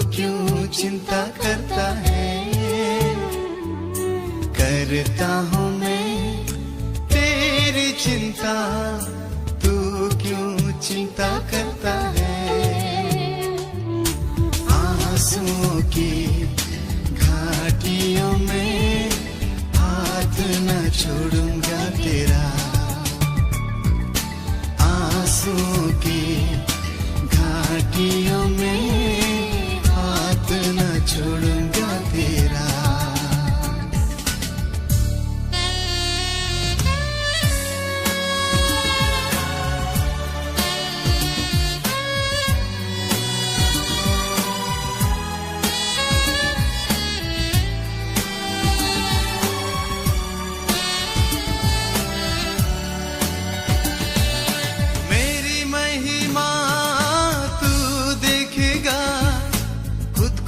क्यों चिंता करता है? करता हूँ मैं तेरी चिंता, तू क्यों चिंता करता है? आंसुओं की घाटियों में हाथ न छोड़ूंगा तेरा। आंसुओं की घाटियों में हाथ न छोड़ूंगा तेरा।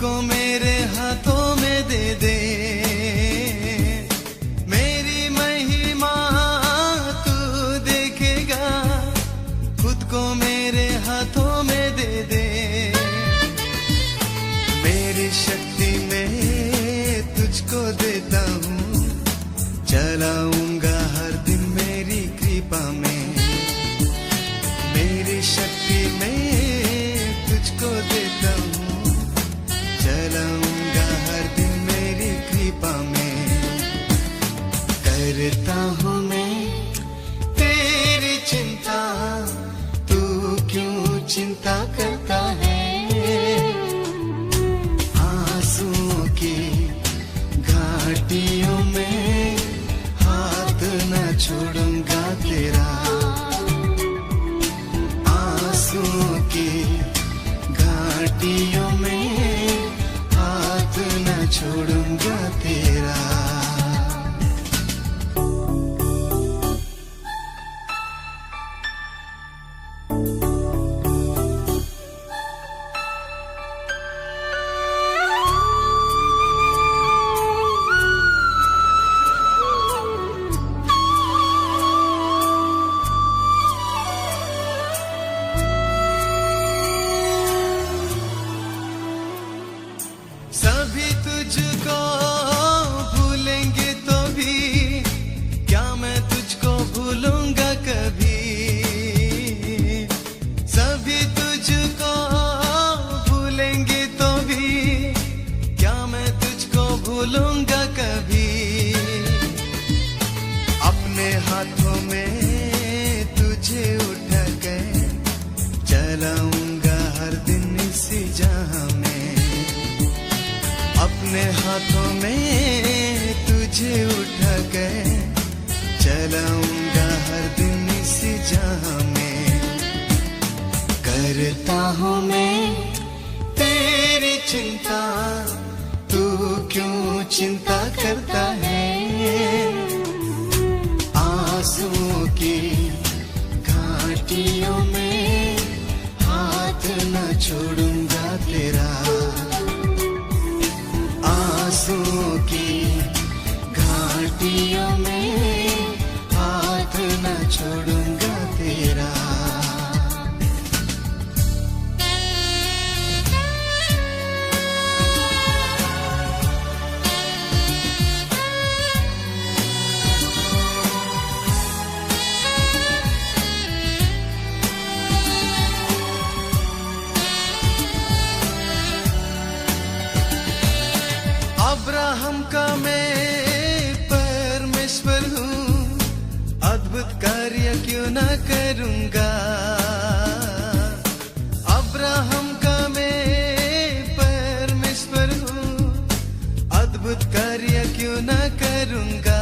को मेरे हाथों में दे दे, मेरी महिमा तू देखेगा, खुद को मेरे हाथों में दे दे। मेरी शक्ति में तुझको देता हूँ, चलाऊंगा हर दिन मेरी कृपा में। मेरी शक्ति में तुझको देता हूँ, चलाऊंगा हर दिन मेरी कृपा में। करता हूँ मैं तेरी चिंता, तू क्यों चिंता करता है? आंसुओं की घाटियों में हाथ न छोड़ूंगा तेरा। आंसुओं की घाटियों में न छोड़ूंगा तेरा। सभी तुझको भूलेंगे तो भी क्या मैं तुझको भूलूंगा कभी? सभी तुझको भूलेंगे तो भी क्या मैं तुझको भूलूंगा कभी? अपने हाथों में तुझे उठा के चलाऊंगा हर दिन इसी जहां में। अपने हाथों में तुझे उठा के चलाऊंगा हर दिन इसी जहां में। करता हूँ मैं तेरी चिंता, तू क्यों चिंता करता है? आंसुओं की घाटियों में हाथ न छोड़ूंगा तेरा। आंसुओं की घाटियों में हाथ न छोड़ूंगा तेरा। अब्राहम का मैं परमेश्वर हूँ, अद्भुत कार्य क्यों न करूँगा? अब्राहम का मैं परमेश्वर हूँ, अद्भुत कार्य क्यों न करूँगा?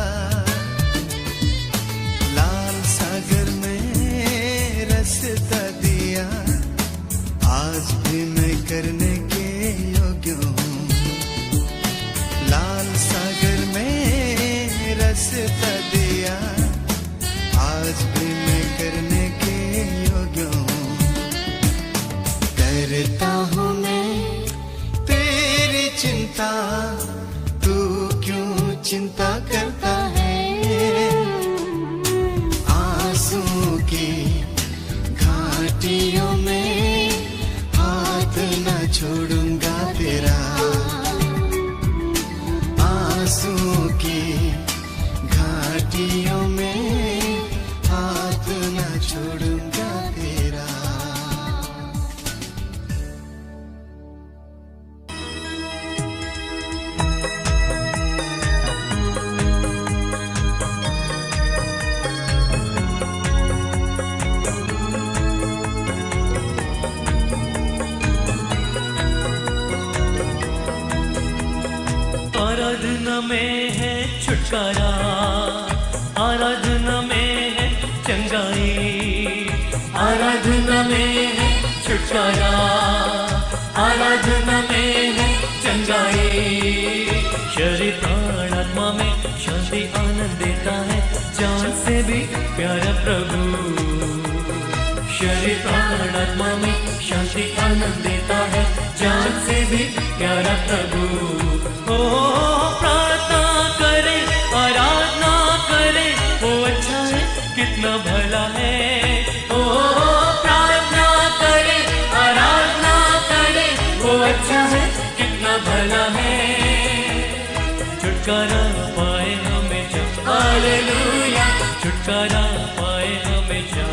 लाल सागर में रास्ता दिया, आज भी मैं करने के योग्य हूँ। लाल सागर में रास्ता दिया, आज भी मैं करने के योग्य हूँ। करता हूँ मैं तेरी चिंता, तू क्यों चिंता करता है? आंसुओं की घाटियों में हाथ न छोड़ूंगा तेरा। आराधना में है छुटकारा, आराधना में है चंगाई, आराधना में है छुटकारा, आराधना में है चंगाई। शरीर प्राण आत्मा में शांति आनंद देता है, जान से भी प्यारा प्रभु। शरीर प्राण आत्मा में शांति आनंद देता है, जान से भी प्यारा प्रभु। ओ प्रार्थना करे, आराधना करे, वो अच्छा है कितना भला है। ओ प्रार्थना करे, आराधना करे, वो अच्छा है कितना भला है। छुटकारा पाए हमेशा, हालेलुया, छुटकारा पाए हमेशा।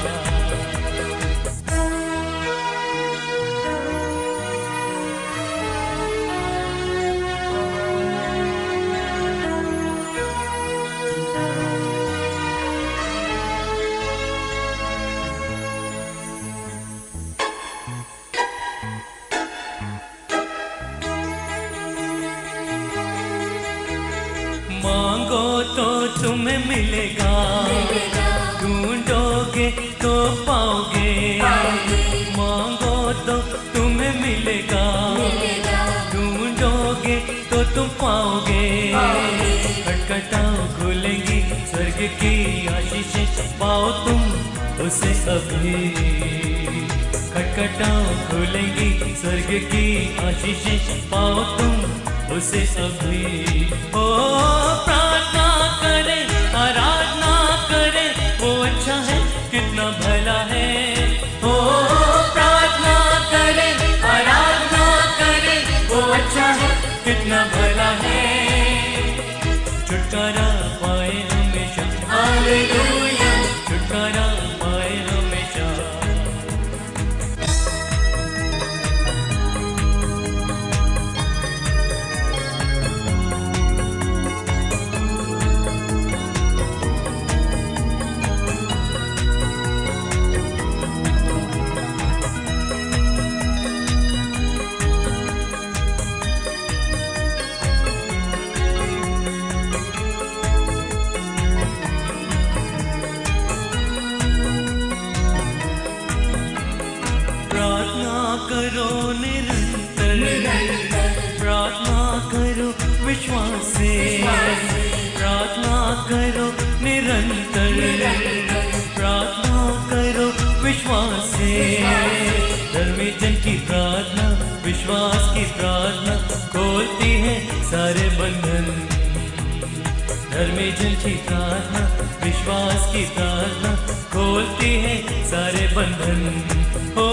मांगो तो तुम्हें मिलेगा, ढूंढोगे तो पाओगे। मांगो तो तुम्हें मिलेगा, ढूंढोगे तो तुम पाओगे। खटखटाओ खुलेंगी स्वर्ग की आशीषें, पाओ तुम उसे अभी। खटखटाओ खुलेंगी स्वर्ग की आशीषें, पाओ तुम उसे अभी। ओ प्रार्थना करे, आराधना करे, वो अच्छा है कितना भला है। ओ प्रार्थना करे, आराधना करे, वो अच्छा है कितना भला है। छुटकारा पाए हमेशा, हालेलुया, छुटकारा पाए हमेशा। करो निरंतर, प्रार्थना करो विश्वास से, प्रार्थना करो निरंतर, प्रार्थना करो विश्वास से। धर्मी जन की प्रार्थना, विश्वास की प्रार्थना खोलती है सारे बंधन। धर्मी जन की प्रार्थना, विश्वास की प्रार्थना खोलती है सारे बंधन। ओ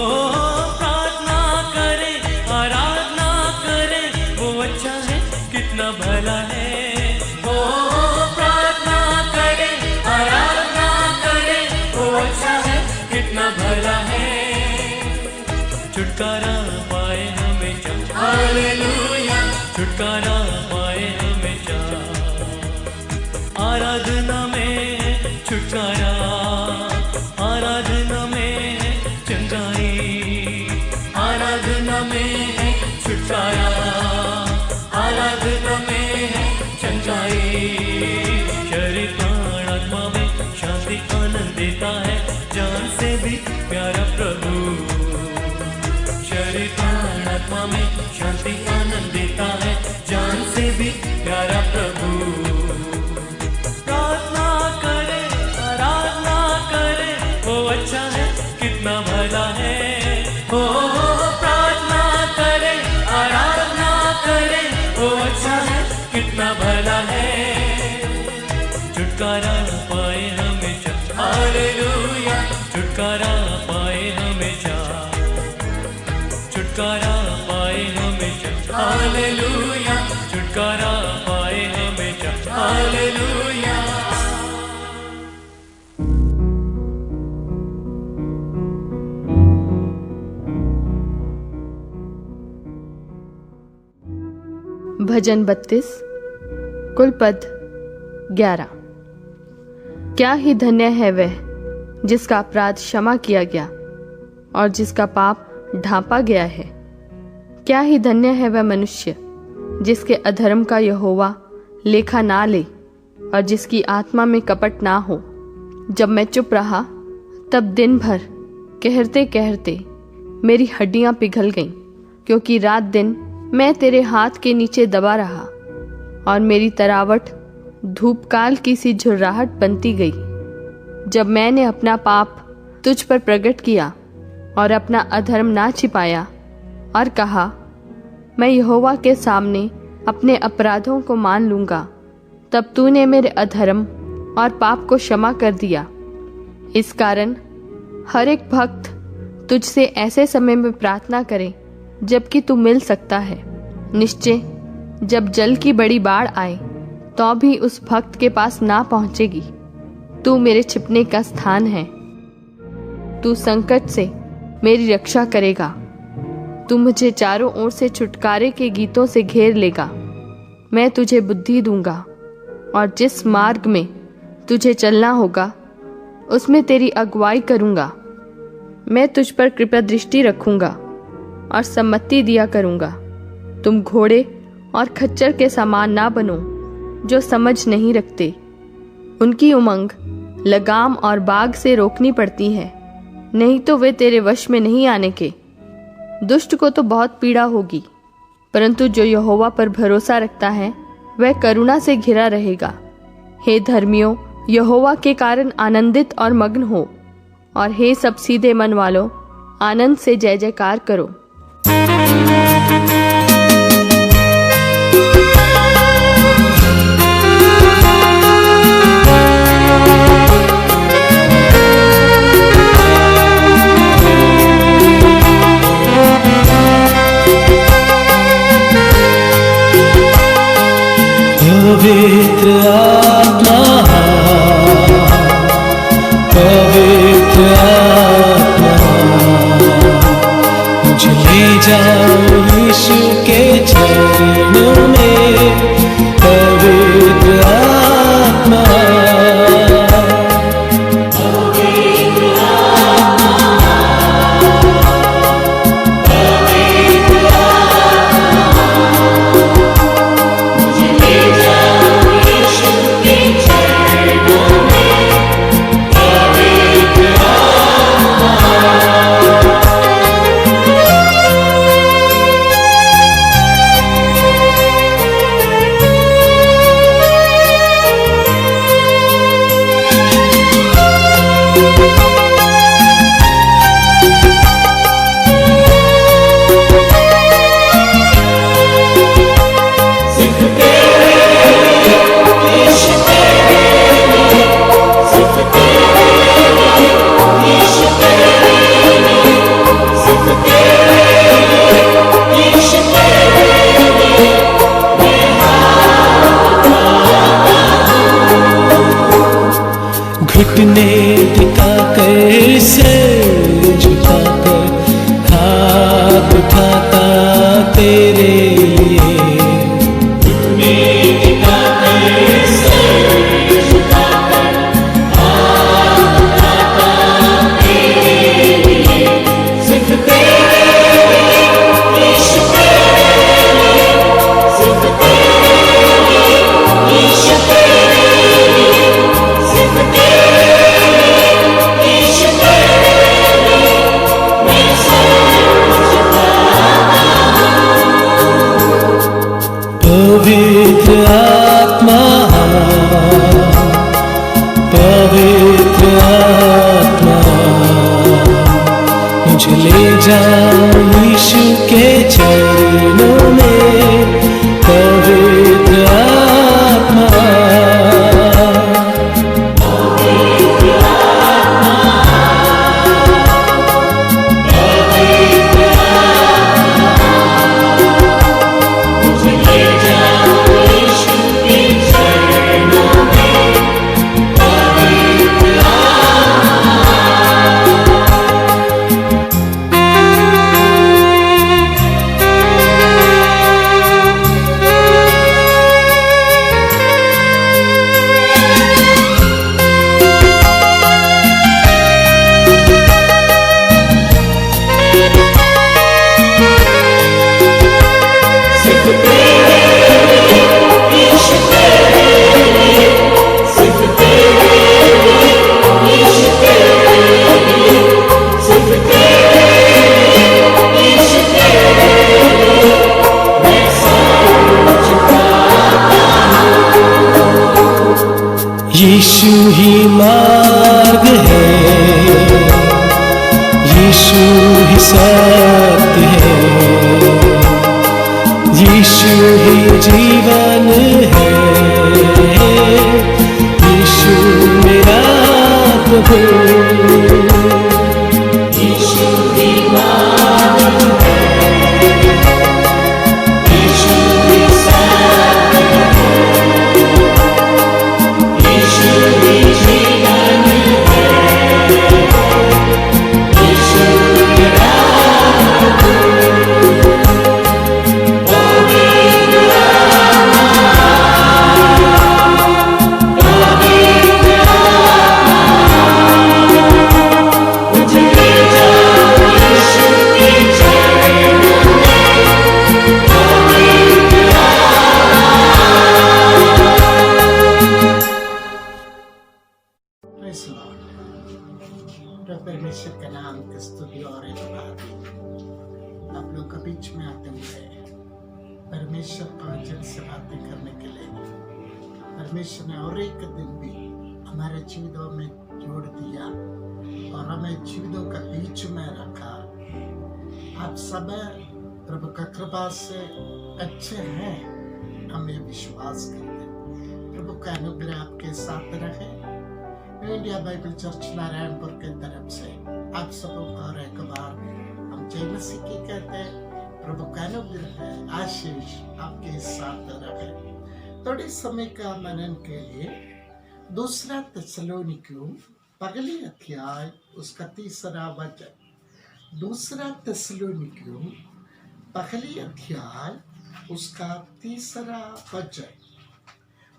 प्रार्थना करे, आराधना करे, वो अच्छा है कितना भला है। ओ प्रार्थना करे, आराधना करे, वो अच्छा है कितना भला है। छुटकारा पाए हमेशा, हालेलुया, छुटकारा पाए हमेशा। आराधना में है छुटकारा, आराधना में है चंगाई, आराधना में है छुटकारा, आराधना में है चंगाई। शरीर प्राण आत्मा में शांति आनंद देता है, जान से भी प्यारा प्रभु। शरीर प्राण आत्मा में शांति आनंद देता है, जान से भी प्यारा प्रभु। प्रार्थना करे, आराधना करे, वो अच्छा है कितना भला है। ओ प्रार्थना करे, आराधना करे, वो अच्छा है कितना भला है। छुटकारा पाए हमेशा, हालेलुया, छुटकारा पाए हमेशा, छुटकारा पाए हमेशा, हालेलुया, छुटकारा पाए हमेशा, हालेलुया। भजन 32 कुल पद 11। क्या ही धन्य है वह जिसका अपराध क्षमा किया गया और जिसका पाप ढांपा गया है। क्या ही धन्य है वह मनुष्य जिसके अधर्म का यहोवा लेखा ना ले और जिसकी आत्मा में कपट ना हो। जब मैं चुप रहा तब दिन भर कहरते कहरते मेरी हड्डियां पिघल गईं, क्योंकि रात दिन मैं तेरे हाथ के नीचे दबा रहा और मेरी तरावट धूपकाल की सी झुर्राहट बनती गई। जब मैंने अपना पाप तुझ पर प्रकट किया और अपना अधर्म ना छिपाया और कहा, मैं यहोवा के सामने अपने अपराधों को मान लूंगा, तब तूने मेरे अधर्म और पाप को क्षमा कर दिया। इस कारण हर एक भक्त तुझसे ऐसे समय में प्रार्थना करे जबकि तू मिल सकता है। निश्चय जब जल की बड़ी बाढ़ आए तो भी उस भक्त के पास ना पहुंचेगी। तू मेरे छिपने का स्थान है। तू संकट से मेरी रक्षा करेगा। तू मुझे चारों ओर से छुटकारे के गीतों से घेर लेगा। मैं तुझे बुद्धि दूंगा और जिस मार्ग में तुझे चलना होगा उसमें तेरी अगुवाई करूंगा। मैं तुझ पर कृपा दृष्टि रखूंगा और सम्मति दिया करूंगा। तुम घोड़े और खच्चर के समान ना बनो जो समझ नहीं रखते। उनकी उमंग लगाम और बाग से रोकनी पड़ती है, नहीं तो वे तेरे वश में नहीं आने के। दुष्ट को तो बहुत पीड़ा होगी, परंतु जो यहोवा पर भरोसा रखता है वह करुणा से घिरा रहेगा। हे धर्मियों, यहोवा के कारण आनंदित और मग्न हो, और हे सब सीधे मन वालों, आनंद से जय जयकार करो। पवित्र आत्मा, पवित्र आत्मा, मुझे ले जाओ यीशु के चरणों में। पवित्र आत्मा, पवित्र आत्मा, पवित्र आत्मा, मुझे ले जाओ यीशु के चरणों में। पवित्र आत्मा, घुटने टिकाकर सिर झुकाकर हाथ उठाता तेरे लिए। घुटने टिकाकर सिर झुकाकर हाथ उठाता तेरे लिए। सिर्फ तेरे लिए यीशु, तेरे लिए सिर्फ तेरे लिए यीशु, तेरे लिए सिर्फ तेरे को यीशु ही मालिक है, यीशु ही साथ है, यीशु ही जीवन है, यीशु ही राह को Praise the Lord. प्रभु परमेश्वर का नाम की स्तुति और धन्यवाद। आप लोग के बीच में आते हुए परमेश्वर का वचन से बातें करने के लिए परमेश्वर ने और एक दिन भी हमारे जीवितों में जोड़ दिया और हमें जीवितों के बीच में रखा। आप सब प्रभु का कृपा से अच्छे हैं, हमें विश्वास करते हैं। प्रभु का अनुग्रह आपके साथ रहे। इंडिया बाइबल चर्च नारायणपुर के तरफ से आप सबों का और एक बार हम जय मसीह की कहते हैं। प्रभु का अनुग्रह आशीष आपके साथ रहे। थोड़े समय का मनन के लिए दूसरा थिस्सलुनीकियों पहली अध्याय उसका 3रा वचन। दूसरा थिस्सलुनीकियों पहली अध्याय उसका 3रा वचन।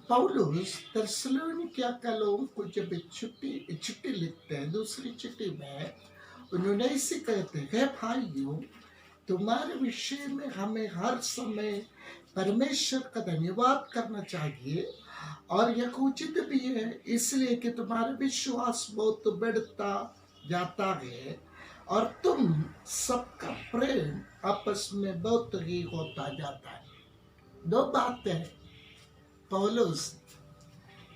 पौलुस थिस्सलुनीकियों के लोगों को जब चिट्ठी लिखते हैं, दूसरी चिट्ठी में उन्होंने इसे कहते हैं, भाइयों तुम्हारे विषय में हमें हर समय परमेश्वर का धन्यवाद करना चाहिए और यह उचित भी है, इसलिए कि तुम्हारा विश्वास बहुत बढ़ता जाता है और तुम सबका प्रेम आपस में बहुत ही होता जाता है। दो बातें पौलुस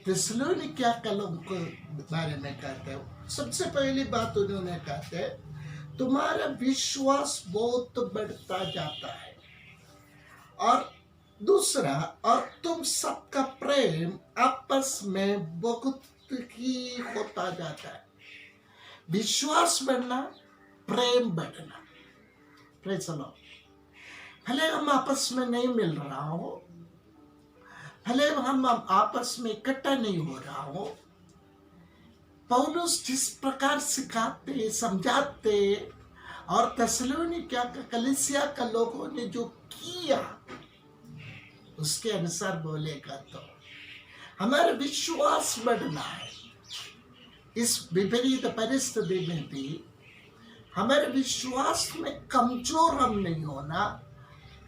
थिस्सलुनीकियों के लोगों के बारे में कहते हैं। सबसे पहली बात उन्होंने कहते हैं तुम्हारा विश्वास बहुत बढ़ता जाता है और दूसरा और तुम सबका प्रेम आपस में बहुत ही होता जाता है। विश्वास बढ़ना, प्रेम बढ़ना। Praise the Lord. भले हम आपस में नहीं मिल रहा हो, भले हम आपस में इकट्ठा नहीं हो रहा हो, पौलुस जिस प्रकार सिखाते समझाते और थिस्सलुनीकियों का कलीसिया का लोगों ने जो किया उसके अनुसार बोलेगा तो हमारा विश्वास बढ़ना है। इस विपरीत परिस्थिति में भी हमारे विश्वास में कमजोर हम नहीं होना,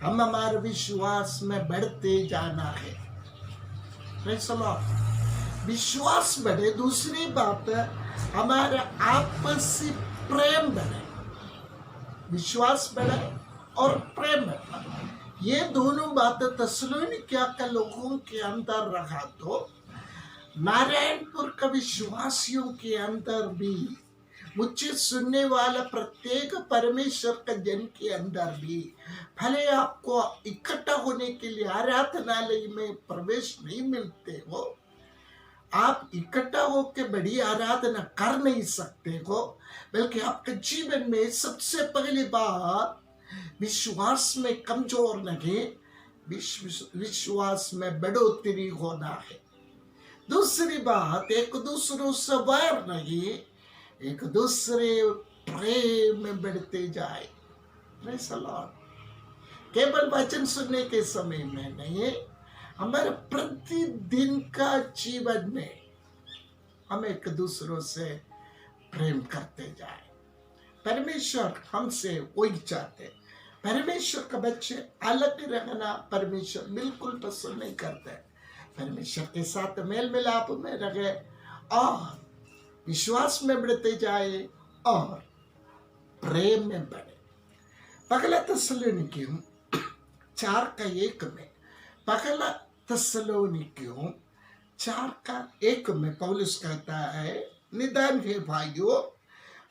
हम हमारे विश्वास में बढ़ते जाना है। विश्वास बढ़े। दूसरी बात हमारा आपसी प्रेम बढ़े। विश्वास बढ़े और प्रेम बढ़े, ये दोनों बातें थिस्सलुनीकियों के लोगों के अंदर रहा तो नारायणपुर के विश्वासियों के अंदर भी, मुझे सुनने वाला प्रत्येक परमेश्वर का जन के अंदर भी, भले आपको इकट्ठा होने के लिए आराधनालय में प्रवेश नहीं मिलते हो, आप इकट्ठा होकर बड़ी आराधना कर नहीं सकते हो, बल्कि आपके जीवन में सबसे पहली बात विश्वास में कमजोर नहीं, विश्वास में बढ़ोतरी होना है। दूसरी बात एक दूसरों से वैर नहीं, एक दूसरे प्रेम में बढ़ते जाए। Praise the Lord. केवल वचन सुनने के समय में नहीं, हमारे प्रतिदिन का जीवन में हम एक दूसरों से प्रेम करते जाए। परमेश्वर हमसे वही चाहते। परमेश्वर का बच्चे अलग रहना परमेश्वर बिल्कुल पसंद नहीं करते। परमेश्वर के साथ मेल मिलाप में रहे और विश्वास में बढ़ते जाए और प्रेम में बढ़े। पहला थिस्सलुनीकियों 4:1 में, पहला थिस्सलुनीकियों 4:1 में पौलुस कहता है, निदान है भाइयों,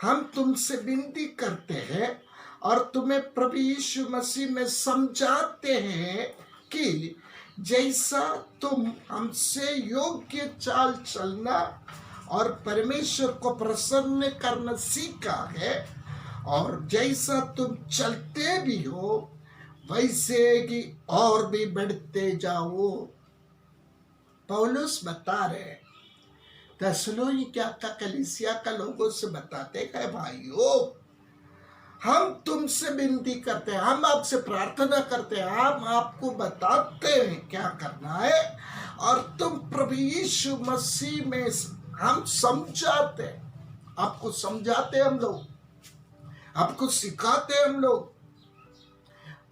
हम तुमसे विनती करते हैं और तुम्हें प्रभु यीशु मसीह में समझाते हैं कि जैसा तुम हमसे योग्य चाल चलना और परमेश्वर को प्रसन्न करना सीखा है, और जैसा तुम चलते भी हो वैसे कि और भी बढ़ते जाओ। पौलुस बता रहे थिस्सलुनीकियों का कलीसिया का लोगों से बताते हैं, भाइयों हम तुमसे विनती करते हैं, हम आपसे प्रार्थना करते हैं, हम आपको बताते हैं क्या करना है, और तुम प्रभु यीशु मसीह में हम समझाते हैं, आपको समझाते हैं हम लोग, आपको सिखाते हैं हम लोग।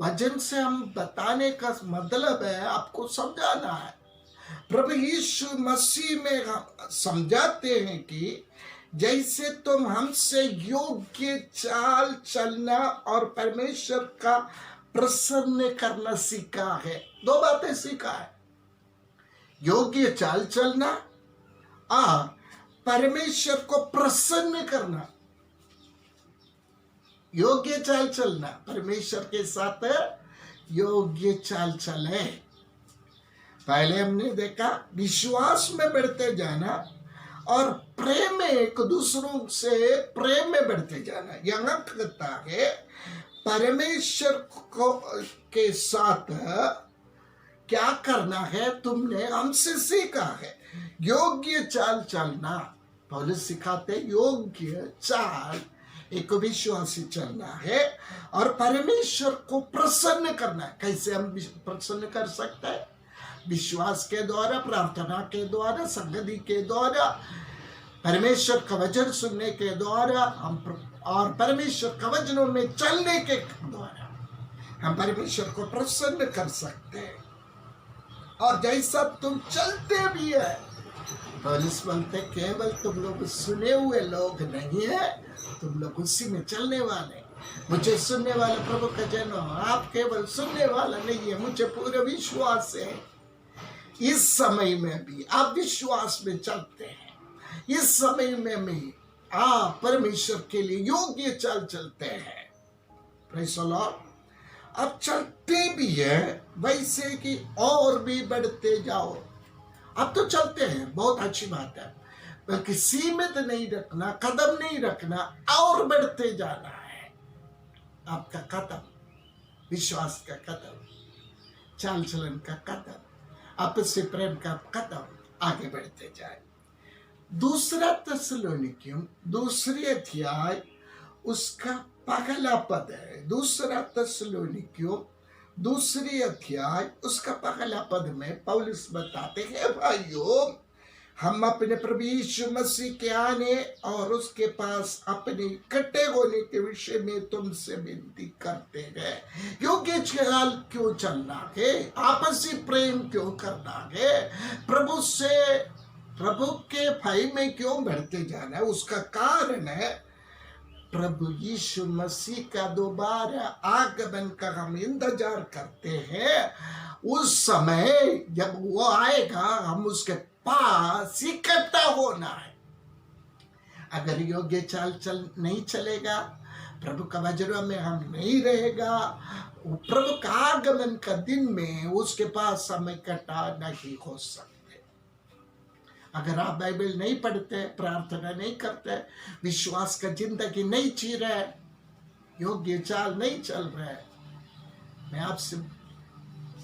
वचन से हम बताने का मतलब है आपको समझाना है। प्रभु यीशु मसीह में हम समझाते हैं कि जैसे तुम हमसे योग्य चाल चलना और परमेश्वर का प्रसन्न करना सीखा है। दो बातें सीखा है, योग्य चाल चलना और परमेश्वर को प्रसन्न करना। योग्य चाल चलना, परमेश्वर के साथ योग्य चाल चले। पहले हमने देखा विश्वास में बढ़ते जाना और प्रेम में एक दूसरों से प्रेम में बढ़ते जाना। यहाँ कहता है परमेश्वर को के साथ क्या करना है तुमने हमसे सीखा है, योग्य चाल चलना। पौलुस सिखाते योग्य चाल एक विश्वासी चलना है और परमेश्वर को प्रसन्न करना है। कैसे हम प्रसन्न कर सकते हैं? विश्वास के द्वारा, प्रार्थना के द्वारा, संगति के द्वारा, परमेश्वर का वचन सुनने के द्वारा हम और परमेश्वर का वचनों में चलने के द्वारा हम परमेश्वर को प्रसन्न कर सकते हैं। और जैसा तुम चलते भी है, पौलुस बोलते केवल तुम लोग सुने हुए लोग नहीं है, तुम लोग उसी में चलने वाले। मुझे सुनने वाले प्रभु का जन हो, आप केवल सुनने वाला नहीं है, मुझे पूरा विश्वास है इस समय में भी आप विश्वास में चलते हैं। इस समय में भी आप परमेश्वर के लिए योग्य चाल चलते हैं। Praise the Lord. अब चलते भी है वैसे कि और भी बढ़ते जाओ। अब तो चलते हैं, बहुत अच्छी बात है, बल्कि सीमित नहीं रखना, कदम नहीं रखना, और बढ़ते जाना है। आपका कदम, विश्वास का कदम, चाल चलन का कदम, आपसी प्रेम का कदम आगे बढ़ते जाए। दूसरा थिस्सलुनीकियों दूसरी अध्याय उसका पहला पद है। दूसरा थिस्सलुनीकियों दूसरी अध्याय उसका पहला पद में पौलुस बताते हैं, भाइयों हम अपने प्रभु यीशु मसीह के आने और उसके पास अपने इकट्ठे होने के विषय में तुमसे विनती करते हैं। योग्य चाल क्यों चलना है, आपसी प्रेम क्यों करना है, प्रभु के भय में क्यों बढ़ते जाना है। उसका कारण है प्रभु यीशु मसीह का दोबारा आगमन का हम इंतजार करते हैं। उस समय जब वो आएगा हम उसके पास इकट्ठा होना है। अगर योग्य चाल नहीं चलेगा, प्रभु का वचन में हम नहीं रहेगा, प्रभु का आगमन का दिन में उसके पास हम इकट्ठा नहीं हो सकते। अगर आप बाइबल नहीं पढ़ते, प्रार्थना नहीं करते, विश्वास का जिंदगी नहीं जी रहे, योग्य चाल नहीं चल रहे, मैं आपसे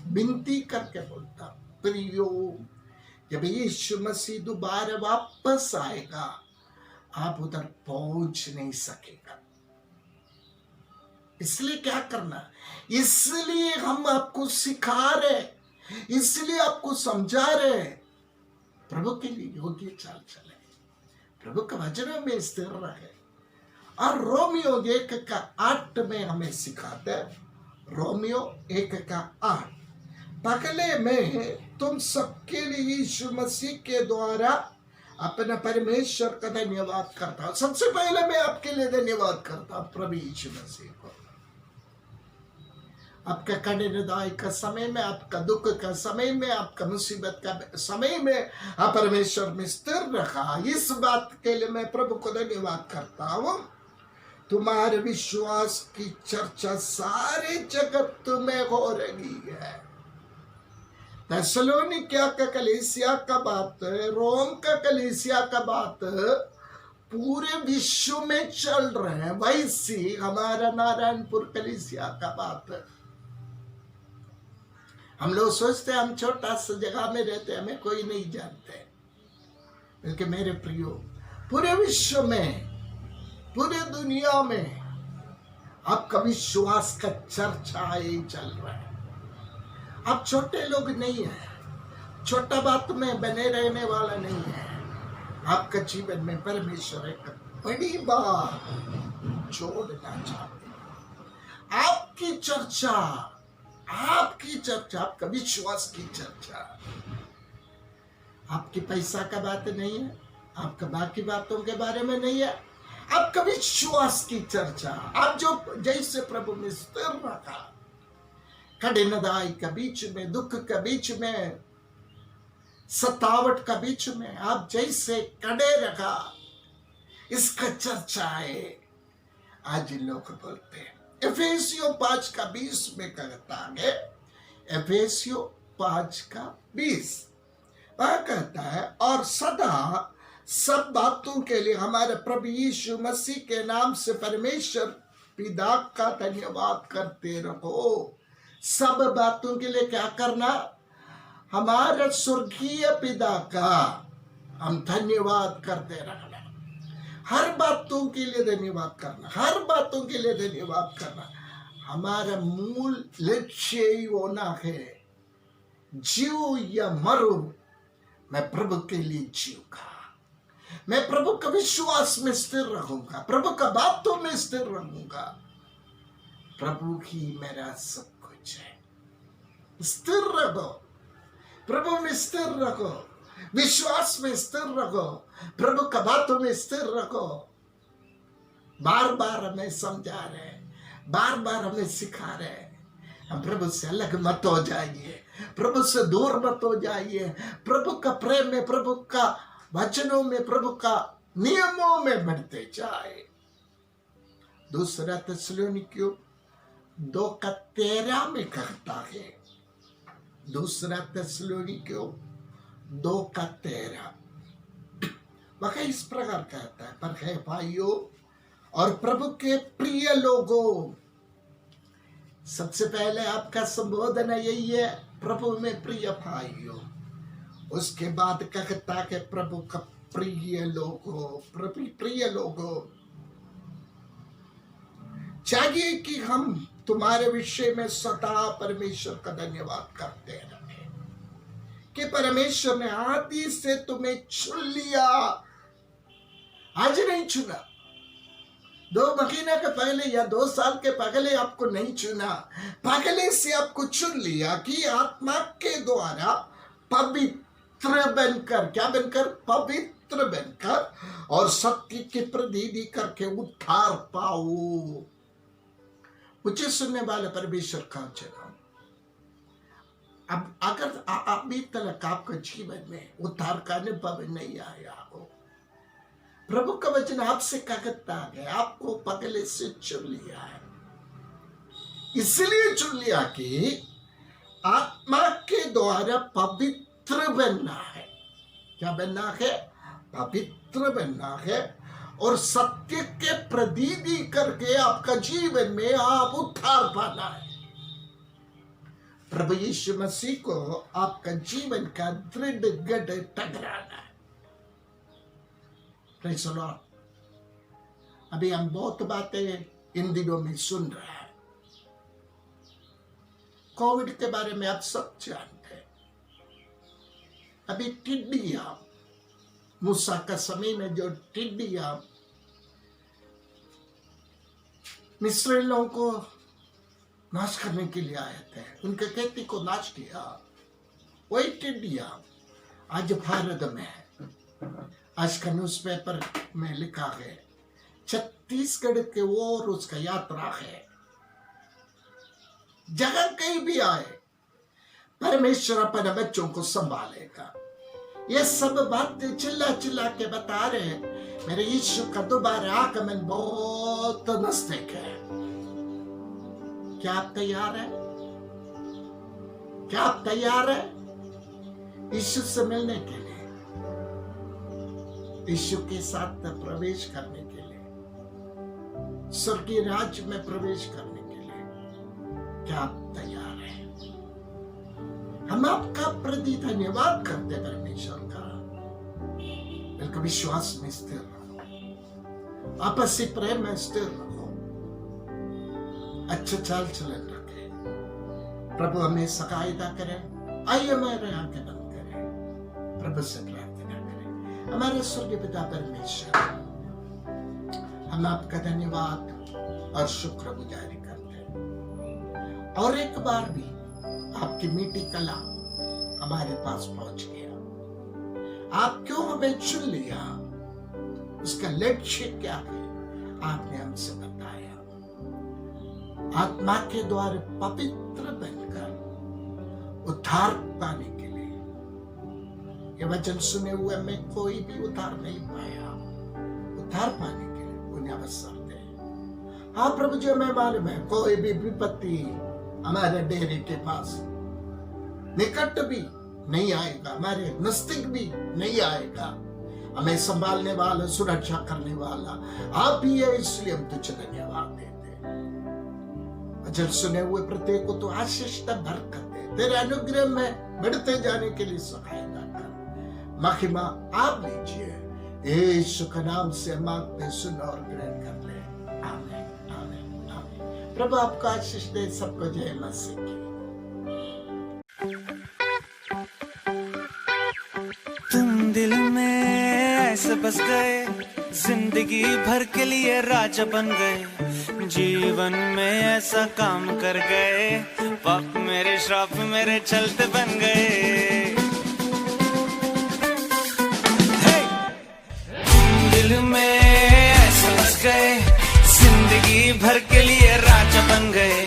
विनती करके बोलता हूं, प्रियो जब यीशु मसीह दोबारा वापस आएगा आप उधर पहुंच नहीं सकेगा। इसलिए क्या करना, इसलिए हम आपको सिखा रहे, इसलिए आपको समझा रहे, प्रभु के लिए योग्य चाल चले, प्रभु का वचन में स्थिर रहे। और रोमियो 1:8 में हमें सिखाते हैं, रोमियो 1:8, पहले मैं तुम सबके लिए यीशु मसीह के द्वारा अपना परमेश्वर का धन्यवाद करता हूं। सबसे पहले मैं आपके लिए धन्यवाद करता हूं प्रभु यीशु मसीह को। आपका कठिनाई का समय में, आपका दुख का समय में, आपका मुसीबत का समय में आप परमेश्वर में स्थिर रखा, इस बात के लिए मैं प्रभु को धन्यवाद करता हूं। तुम्हारे विश्वास की चर्चा सारे जगत में हो रही है। थेसलोनिकिया का कलीसिया का बात, रोम का कलीसिया का बात पूरे विश्व में चल रहे हैं, वैसी हमारा नारायणपुर कलीसिया का बात है। हम लोग सोचते हैं हम छोटा सा जगह में रहते हैं, हमें कोई नहीं जानते, बल्कि मेरे प्रियो पूरे विश्व में, पूरे दुनिया में आपका विश्वास का चर्चा ही चल रहा है। आप छोटे लोग नहीं है, छोटा बात में बने रहने वाला नहीं है। आपका जीवन में परमेश्वर एक बड़ी बात जोड़ना चाहते हैं। आपकी चर्चा, आपका विश्वास की चर्चा, आपकी पैसा का बात नहीं है, आपका बाकी बातों के बारे में नहीं है, आपका विश्वास की चर्चा। आप जो जैसे प्रभु ने स्थिर रखा, कठिनाई के बीच में, दुख के बीच में, सतावट का बीच में आप जैसे कड़े रखा, इसका चर्चा है। आज लोग बोलते हैं एफेसियों 5:20 में कहता है, एफेसियों 5:20 वह कहता है, और सदा सब बातों के लिए हमारे प्रभु यीशु मसीह के नाम से परमेश्वर पिता का धन्यवाद करते रहो। सब बातों के लिए क्या करना? हमारे स्वर्गीय पिता का हम धन्यवाद करते रहना। हर बातों के लिए धन्यवाद करना, हर बातों के लिए धन्यवाद करना। हमारा मूल लक्ष्य ही होना है, जीव या मरो मैं प्रभु के लिए जीऊंगा, मैं प्रभु का विश्वास में स्थिर रहूंगा, प्रभु का बातों में स्थिर रहूंगा। प्रभु ही मेरा सब कुछ है। स्थिर रहो, प्रभु में स्थिर रखो, विश्वास में स्थिर रखो, प्रभु का बातों में स्थिर रखो। बार बार हमें समझा रहे, बार बार हमें सिखा रहे, हम प्रभु से अलग मत हो जाइए, प्रभु से दूर मत हो जाइए। प्रभु का प्रेम में, प्रभु का वचनों में, प्रभु का नियमों में बढ़ते जाए। दूसरा थिस्सलुनीकियों 2:13 में कहता है, दूसरा थिस्सलुनीकियों 2:13 वह इस प्रकार कहता है, पर है भाइयों और प्रभु के प्रिय लोगों। सबसे पहले आपका संबोधन यही है, प्रभु में प्रिय भाइयों। उसके बाद कहता है प्रभु का प्रिय लोगों, प्रभु प्रिय लोगों, चाहिए कि हम तुम्हारे विषय में सदा परमेश्वर का धन्यवाद करते रहे कि परमेश्वर ने आदि से तुम्हें चुन लिया। आज नहीं चुना, 2 महीने के पहले या 2 साल के पहले आपको नहीं चुना, पहले से आपको चुन लिया कि आत्मा के द्वारा पवित्र बनकर, क्या बनकर? पवित्र बनकर और सत्य की प्रतीति करके उद्धार पाओ। मुझे सुनने वाले परमेश्वर का वचन, अब अगर अभी तक आपका जीवन में उद्धार का अनुभव नहीं आया हो, प्रभु का वचन आपसे कहता है आपको पहले से चुन लिया है। इसलिए चुन लिया कि आत्मा के द्वारा पवित्र बनना है। क्या बनना है? पवित्र बनना है और सत्य के प्रतीति करके आपका जीवन में आप उद्धार पाना है। प्रभु यीशु मसीह को आपका जीवन का दृढ़ गढ़ टकराना है। Praise the Lord. अभी हम बहुत बातें इन दिनों में सुन रहे हैं। कोविड के बारे में आप सब जानते हैं। अभी टिड्डियां, मूसा का समय में जो टिड्डियां मिस्र लोगों को नाश करने के लिए आए थे, उनके खेती को नाश किया, वही टिड्डियां आज भारत में है। आज का न्यूज़पेपर में लिखा है छत्तीसगढ़ के ओर उसका यात्रा है। जगह कहीं भी आए परमेश्वर अपने बच्चों को संभालेगा। ये सब बातें चिल्ला चिल्ला के बता रहे हैं। मेरे यीशु का दोबारा आगमन बहुत नजदीक है। क्या आप तैयार हैं? क्या आप तैयार हैं? यीशु से मिलने के लिए, यीशु के साथ प्रवेश करने के लिए, स्वर्गीय राज्य में प्रवेश करने के लिए क्या आप तैयार हैं? हम आपका प्रति धन्यवाद करते परमेश्वर का। बिल्कुल विश्वास में स्थिर रहो, आपसी प्रेम में स्थिर रहो, अच्छा चाल चलन रखें। प्रभु हमें सहायता करें। आइए हमारे आंखें बंद करें, प्रभु से प्रार्थना करें। हमारे स्वर्गीय पिता परमेश्वर, हम आपका धन्यवाद और शुक्रगुजारी करते हैं। और एक बार भी आपकी मीठी कला हमारे पास पहुंच गया। आप क्यों हमें चुन लिया, उसका लक्ष्य क्या है आपने हमसे बताया। आत्मा के द्वारा पवित्र बनकर उद्धार पाने के लिए, ये वचन सुने हुए में कोई भी उद्धार नहीं पाया, उद्धार पाने के लिए उन्हें अवसर दे। हाँ प्रभु जी, मैं मालूम है कोई भी विपत्ति हमारे डेरे के पास निकट भी नहीं आएगा, हमारे नजदीक भी नहीं आएगा। हमें संभालने वाला, सुरक्षा करने वाला आप ही है, इसलिए हम तुझे धन्यवाद देते हैं। वचन सुने हुए प्रत्येक को तो आशीष बरकत दे, तेरे अनुग्रह में बढ़ते जाने के लिए सहायता कर। महिमा आप लीजिए, यीशु के नाम से मांगते, सुन और ग्रहण कर ले। आमीन, आमीन, आमीन। प्रभु आपका आशीष दे, सबको जय मसीह की। तुम दिल में ऐसे बस गए, जिंदगी भर के लिए राजा बन गए। जीवन में ऐसा काम कर गए, पाप मेरे श्राप मेरे चलते बन गए। तुम दिल में ऐसे बस गए, जिंदगी भर के लिए राजा बन गए।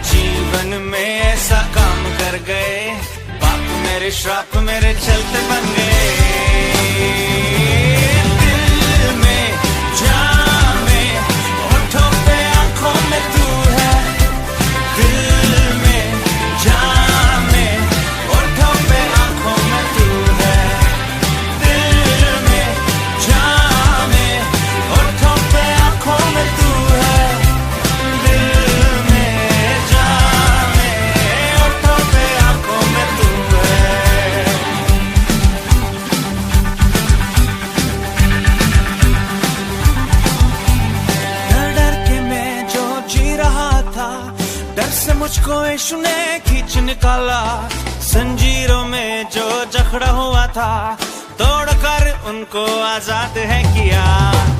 जीवन में ऐसा काम कर गए, मेरे श्राप मेरे चलते बन गए। दिल में, जान में, होठों पे, आंखों में तू है। दिल में, जान में, होठों पे, आंखों में तू है। दिल में, जान में, होठों पे, आंखों में तू है। दिल में, जान में, होठों पे, आंखों में तू है। डर से मुझको यीशु ने खींच निकाला, जंजीरों में जो जकड़ा हुआ था, तोड़कर उनको आजाद है किया।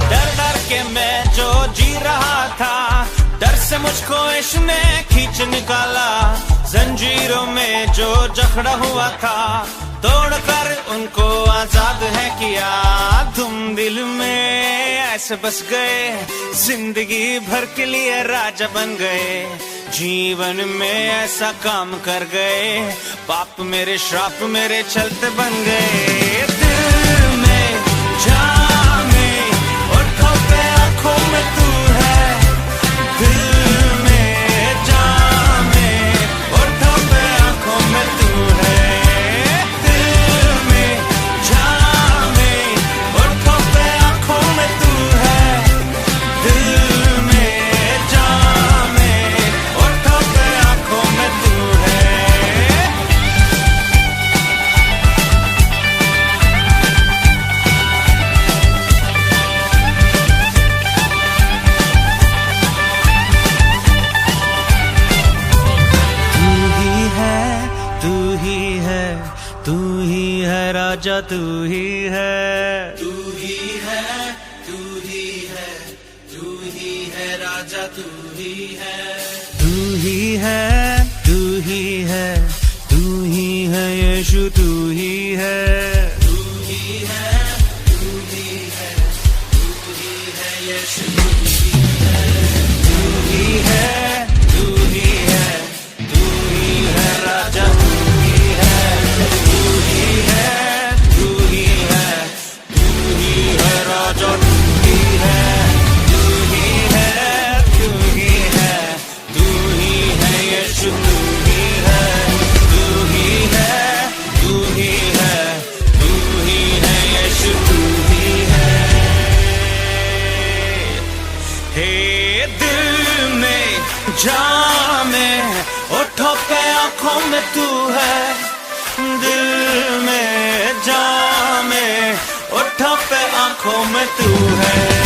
डर डर के मैं जो जी रहा था, डर से मुझको यीशु ने खींच निकाला, जंजीरों में जो जकड़ा हुआ था, तोड़कर उनको आजाद है किया। तुम दिल में ऐसे बस गए, जिंदगी भर के लिए राजा बन गए। जीवन में ऐसा काम कर गए, पाप मेरे श्राप मेरे चलते बन गए। दिल में, जान में, होठों पे, आंखों में तू है। दिल में, जान में, होठों पे, आंखों में तू है। दिल में, जान में, होठों पे, आंखों में तू है। दिल में, जान में, होठों पे, आंखों में तू है। राजा तू ही है, तू ही है, तू ही है, तू ही है राजा, तू ही है, तू ही है, तू ही है, तू ही है यीशु, तू ही है, तू ही है, तू ही है, तू ही है यीशु, तू ही है, तू ही है, तू ही है राजा, तू ही है, तू ही है, तू ही है, तू ही है राजा, तू ही है, तू ही है, तू ही है, तू ही है यीशु, तू ही है, तू ही है, तू ही है आंखों में तू है।